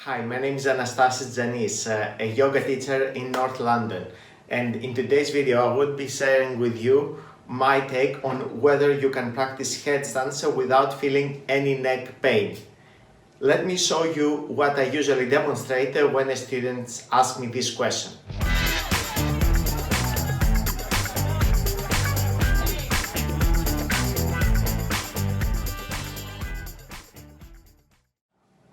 Hi, my name is Anastasis Zanis, a yoga teacher in North London, and in today's video I would be sharing with you my take on whether you can practice headstands without feeling any neck pain. Let me show you what I usually demonstrate when students ask me this question.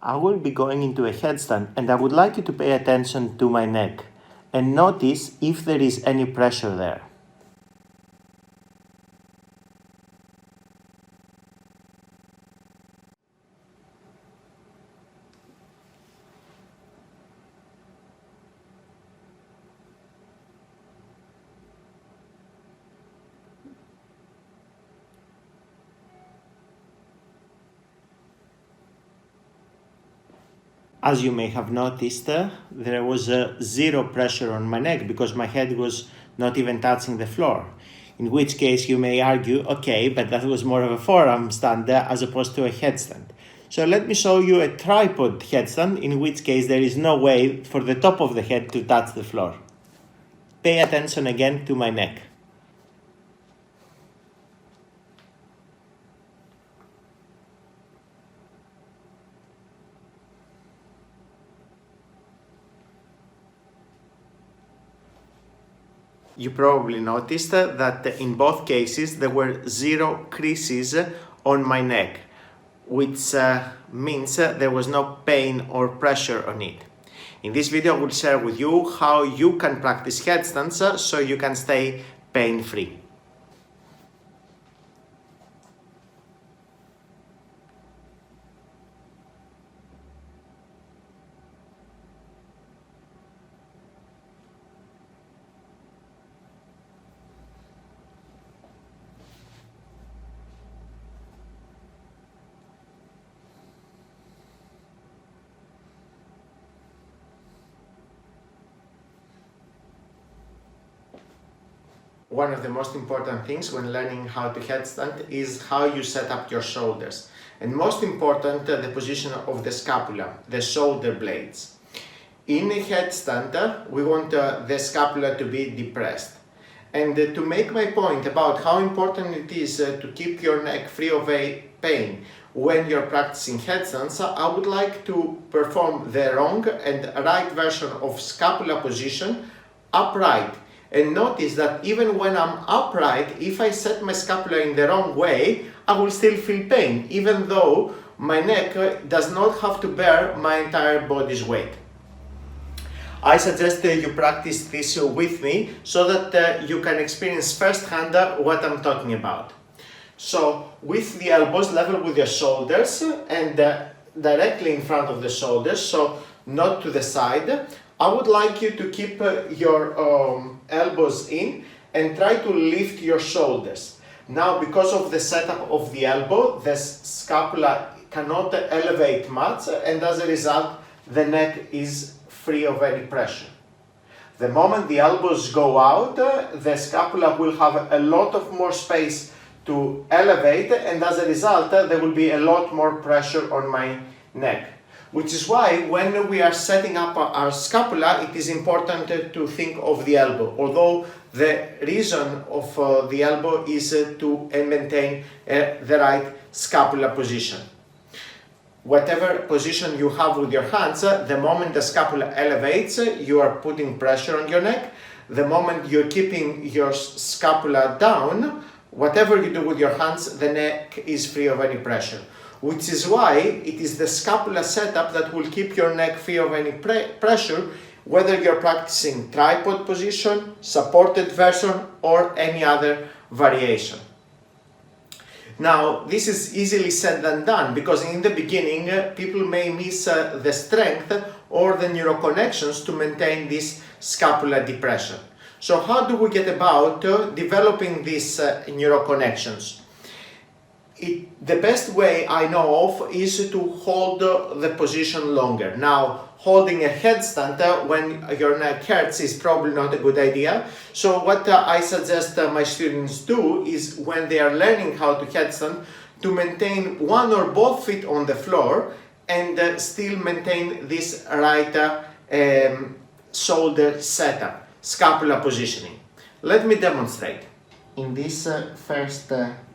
I will be going into a headstand and I would like you to pay attention to my neck and notice if there is any pressure there. As you may have noticed, there was zero pressure on my neck because my head was not even touching the floor. In which case you may argue, okay, but that was more of a forearm stand as opposed to a headstand. So let me show you a tripod headstand, in which case there is no way for the top of the head to touch the floor. Pay attention again to my neck. You probably noticed that in both cases there were zero creases on my neck, which means there was no pain or pressure on it. In this video I will share with you how you can practice headstands so you can stay pain-free. One of the most important things when learning how to headstand is how you set up your shoulders. And most important, the position of the scapula, the shoulder blades. In a headstand, we want the scapula to be depressed. And to make my point about how important it is to keep your neck free of pain when you're practicing headstands, I would like to perform the wrong and right version of scapula position upright. And notice that even when I'm upright, if I set my scapula in the wrong way, I will still feel pain, even though my neck does not have to bear my entire body's weight. I suggest you practice this with me so that you can experience firsthand what I'm talking about. So, with the elbows level with your shoulders and directly in front of the shoulders, so not to the side, I would like you to keep your elbows in and try to lift your shoulders. Now, because of the setup of the elbow, the scapula cannot elevate much, and as a result, the neck is free of any pressure. The moment the elbows go out, the scapula will have a lot of more space to elevate, and as a result, there will be a lot more pressure on my neck. Which is why when we are setting up our scapula, it is important to think of the elbow, although the reason of the elbow is to maintain the right scapula position. Whatever position you have with your hands, the moment the scapula elevates, you are putting pressure on your neck. The moment you're keeping your scapula down, whatever you do with your hands, the neck is free of any pressure. Which is why it is the scapula setup that will keep your neck free of any pressure, whether you're practicing tripod position, supported version, or any other variation. Now, this is easily said than done because in the beginning, people may miss the strength or the neuroconnections to maintain this scapular depression. So how do we get about developing these neuroconnections? The best way I know of is to hold the position longer. Now, holding a headstand when your neck hurts is probably not a good idea. So what I suggest my students do is when they are learning how to headstand, to maintain one or both feet on the floor and still maintain this right shoulder setup, scapula positioning. Let me demonstrate. In this first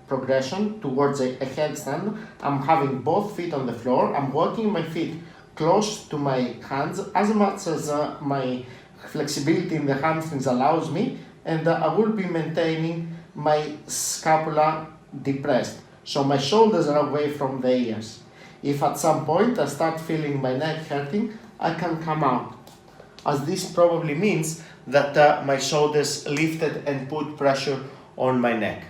progression towards a headstand, I'm having both feet on the floor. I'm walking my feet close to my hands as much as my flexibility in the hamstrings allows me, and I will be maintaining my scapula depressed, so my shoulders are away from the ears. If at some point I start feeling my neck hurting, I can come out, as this probably means that my shoulders lifted and put pressure on my neck.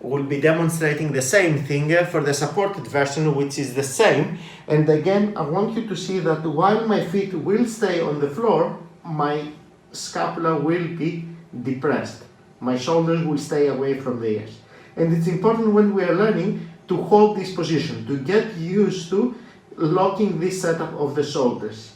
We'll be demonstrating the same thing for the supported version, which is the same. And again, I want you to see that while my feet will stay on the floor, my scapula will be depressed. My shoulders will stay away from the ears. And it's important when we are learning to hold this position, to get used to locking this setup of the shoulders.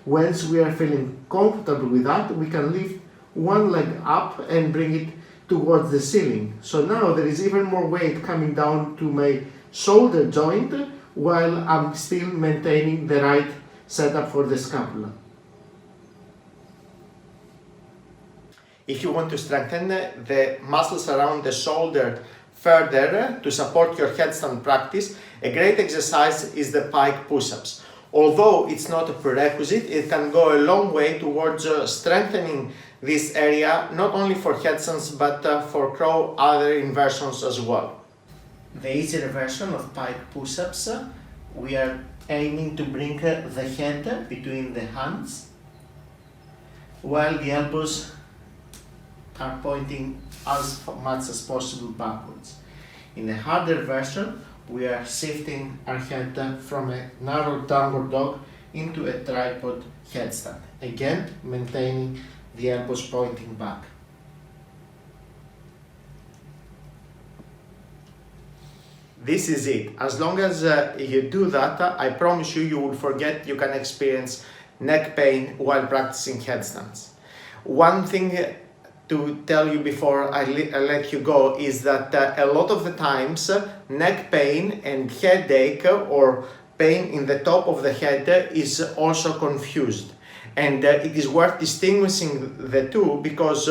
Once we are feeling comfortable with that, we can lift one leg up and bring it towards the ceiling. So now there is even more weight coming down to my shoulder joint while I'm still maintaining the right setup for the scapula. If you want to strengthen the muscles around the shoulder further to support your headstand practice, a great exercise is the pike push-ups. Although it's not a prerequisite, it can go a long way towards strengthening this area, not only for headstands but for crow other inversions as well. The easier version of pike push-ups, we are aiming to bring the head between the hands while the elbows are pointing as much as possible backwards. In the harder version, we are shifting our head from a narrow downward dog into a tripod headstand, again maintaining the elbows pointing back. This is it. As long as you do that, I promise you will forget you can experience neck pain while practicing headstands. One thing to tell you before I let you go is that a lot of the times neck pain and headache or pain in the top of the head is also confused, and it is worth distinguishing the two because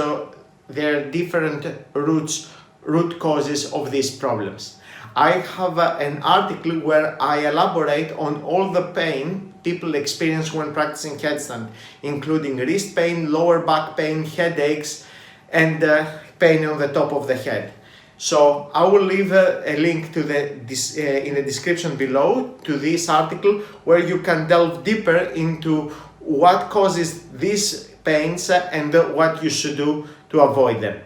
there are different root causes of these problems. I have an article where I elaborate on all the pain people experience when practicing headstand, including wrist pain, lower back pain, headaches, and pain on the top of the head. So I will leave a link to in the description below to this article where you can delve deeper into what causes these pains and what you should do to avoid them.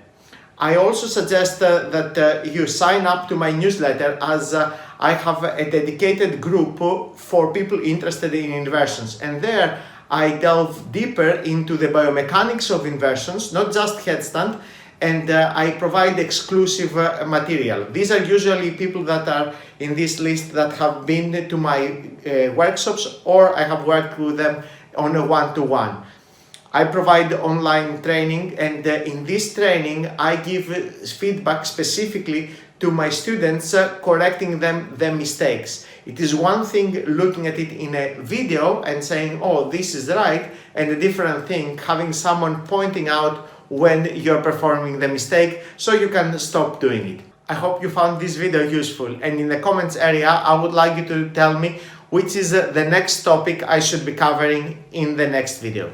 I also suggest that you sign up to my newsletter, as I have a dedicated group for people interested in inversions, and there I delve deeper into the biomechanics of inversions, not just headstand, and I provide exclusive material. These are usually people that are in this list that have been to my workshops, or I have worked with them on a one-to-one. I provide online training, and in this training I give feedback specifically to my students, correcting them their mistakes. It is one thing looking at it in a video and saying, oh, this is right, and a different thing having someone pointing out when you're performing the mistake so you can stop doing it. I hope you found this video useful, and in the comments area I would like you to tell me which is the next topic I should be covering in the next video.